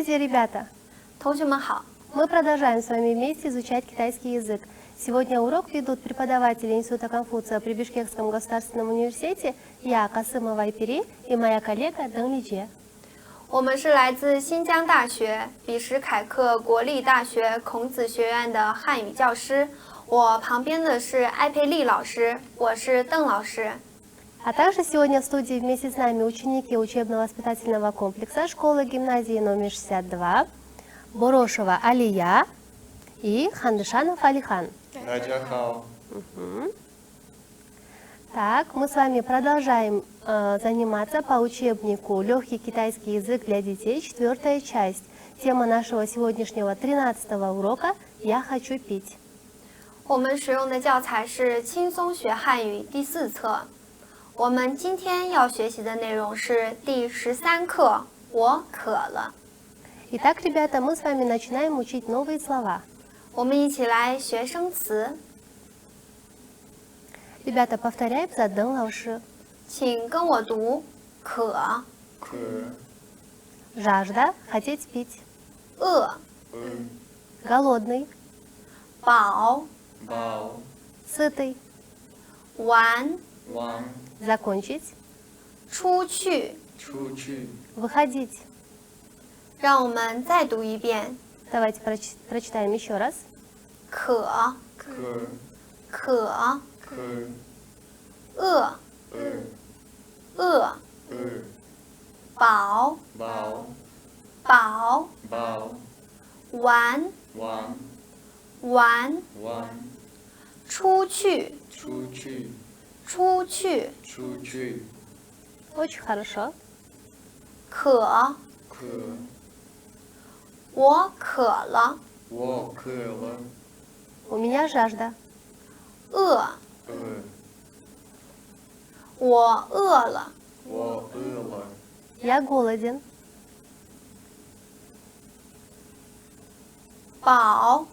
Здравствуйте, ребята! 同学们好， Мы продолжаем с вами вместе изучать китайский язык. Сегодня урок ведут преподаватели Института Конфуция при Бишкекском государственном университете, я, Касымова Айпери, и моя коллега Дэн Личе. 我们是来自新疆大学比什凯克国立大学孔子学院的汉语教师。我旁边的是艾佩丽老师，我是邓老师。 А также сегодня в студии вместе с нами ученики учебно-воспитательного комплекса школы-гимназии номер 62, Борошева Алия и Хандышанов Алихан. Так, мы с вами продолжаем заниматься по учебнику «Легкий китайский язык для детей», 4-я часть. Тема нашего сегодняшнего 13-го урока «Я хочу пить». 我们使用的教材是轻松学汉语第4册。我们今天要学习的内容是第13课，我渴了。 Итак, ребята, мы с вами начинаем учить новые слова. 我们一起来学生词， Ребята, повторяем за Дэн Лауши. 请跟我读：渴、 Жажда, хотеть пить. 饿、 Голодный, 饱、 сытый, 玩、 закончить, 出去。 выходить. 让我们再读一遍： Давайте прочитаем еще раз. 渴、渴、饿、饿、饱、饱、玩、玩、出去、出去、 Очень хорошо. 渴，我渴了。 У меня жажда. 饿，我饿了。 Я голоден. 饱，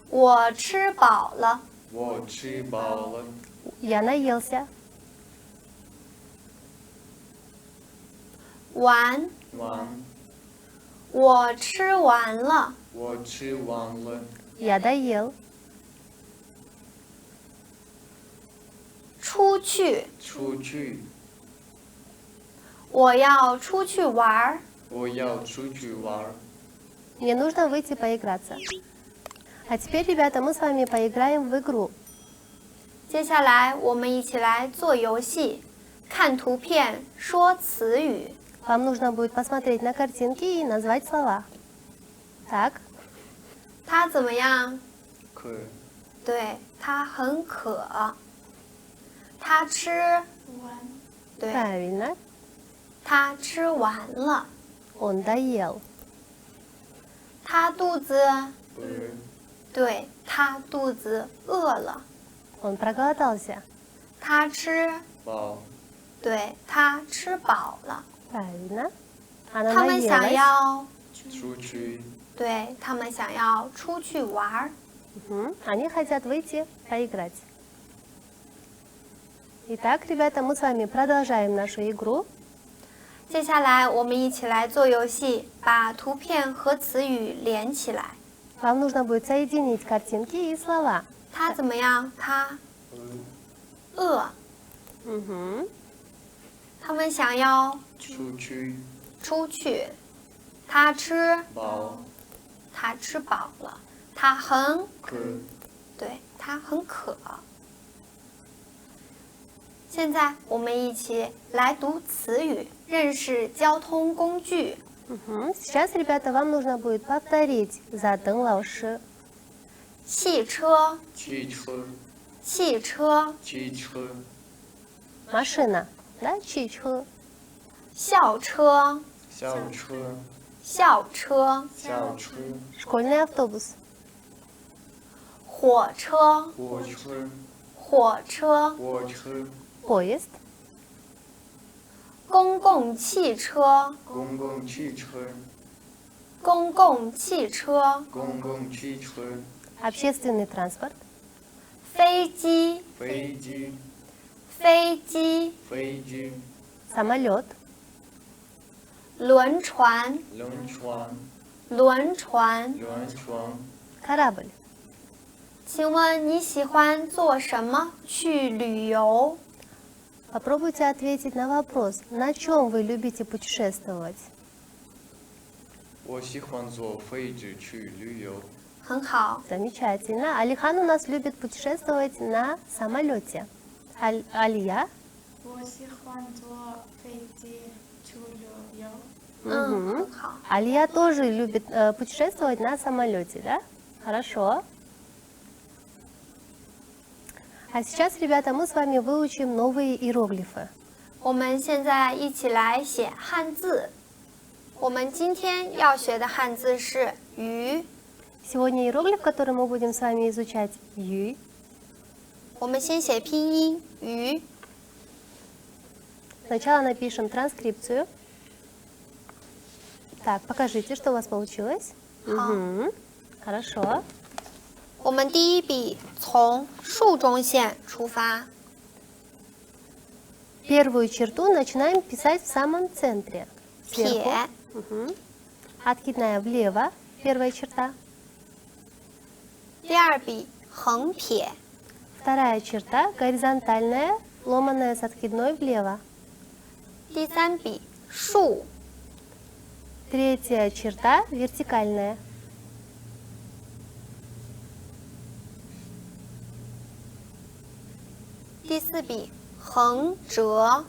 我吃饱了。 Я наелся. 完，我吃完了。 Я доел. 出去，我要出去玩儿。 Мне нужно выйти поиграться. А теперь, ребята, мы с вами поиграем в игру. 接下来我们一起来做游戏，看图片说词语。 Вам нужно будет посмотреть на картинки и назвать слова. Так, 他怎么样？对，他很渴。他吃，对， правильно. 他吃完了。 Он доел. 他肚子，对，他肚子饿了。 Он проголодался. 他吃，对，他吃饱了。 Правильно. Она 他们想 наелась. 要，对，他们想要出去玩儿。 Они хотят выйти поиграть. Итак, ребята, мы с вами продолжаем нашу игру. 接下来我们一起来做游戏，把图片和词语连起来。 Вам нужно будет соединить картинки и слова. 他怎么样？他饿。 Мгм. 他们想要出去。他吃，他吃饱了。他很，对，他很渴。现在我们一起来读词语，认识交通工具。 Сейчас, ребята, вам нужно будет повторить за Дэн Лауши. 汽车，汽车， Машина. Да, чичху. 校车，校车， Школьный автобус. 火车，火车， Поезд. 公共汽车，公共汽车， Общественный транспорт. 飞机，飞机， Самолет. 轮船，轮船，轮船。轮船。 Корабль. 请问你喜欢做什么去旅游？ Попробуйте ответить на вопрос, на чем вы любите путешествовать? 我喜欢坐飞机去旅游。很好， Замечательно. Алихан у нас любит путешествовать на самолете. Алия? 我喜欢坐飞机去旅游。很好。 Алия тоже любит путешествовать на самолете, да? Хорошо. А сейчас, ребята, мы с вами выучим новые иероглифы. 我们现在一起来写汉字。我们今天要学的汉字是鱼。 Сегодня иероглиф, который мы будем с вами изучать, ю. 我们先写拼音鱼。 Сначала напишем транскрипцию. Так, покажите, что у вас получилось. Мгм. Хорошо. 我们第一笔从竖中线出发， Первую черту начинаем писать в самом центре. Сверху. 撇， Мгм. Откидная влево, первая черта. 第二笔横撇， Вторая черта горизонтальная, ломаная с откидной влево. 第三笔竖， Третья черта вертикальная. 第四笔横折，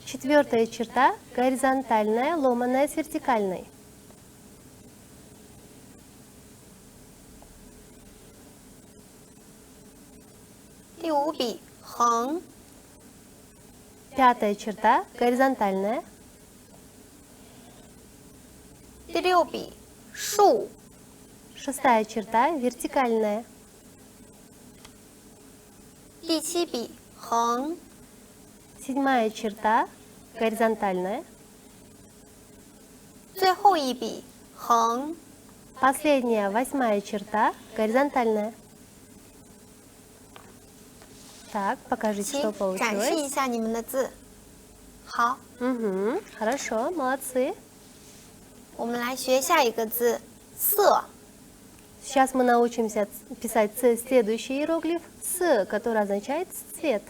Четвертая черта горизонтальная, ломаная с вертикальной. 第五笔横， Пятая черта горизонтальная. 第六笔竖， Шестая черта вертикальная. 第七笔横， Седьмая черта горизонтальная. 最后一笔横。 Последняя, восьмая черта горизонтальная. Так, покажите, что 请展示一 получилось. 下你们的字。好， Угу, хорошо, молодцы. 我们来学下一个字色。 Сейчас мы научимся писать следующий иероглиф «с», который означает «цвет».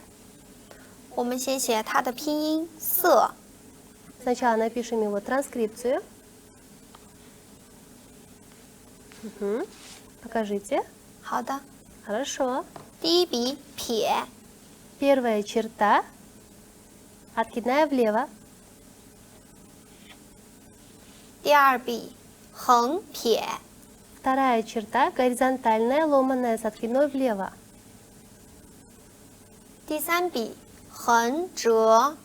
我们先写它的拼音色。 Сначала напишем его транскрипцию. Угу. Покажите. 好的， Хорошо. 第一笔撇， Первая черта, откидная влево. 第二笔横撇， Вторая черта, горизонтальная, ломаная с откидной влево. 第三笔横折，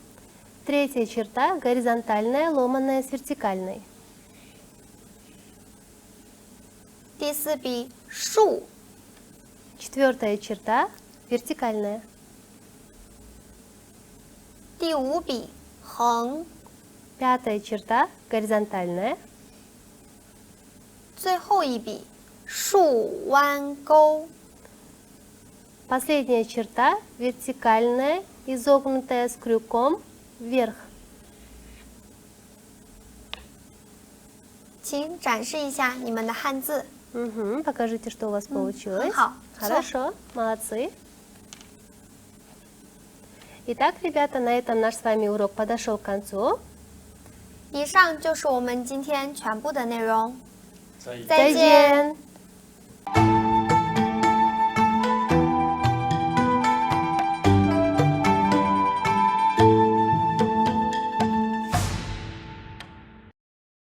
Третья черта, горизонтальная, ломаная с вертикальной. 第四笔竖， Четвертая черта, вертикальная. 第五笔横， Пятая черта, горизонтальная. 最后一笔竖弯钩。 Последняя черта, вертикальная, изогнутая с крюком вверх. 请展示一下你们的汉字。 Угу, покажите, что у вас получилось. Ха, Хорошо, молодцы. Итак, ребята, на этом наш с вами урок подошел к концу. 以上就是我们今天全部的内容。再见。再见。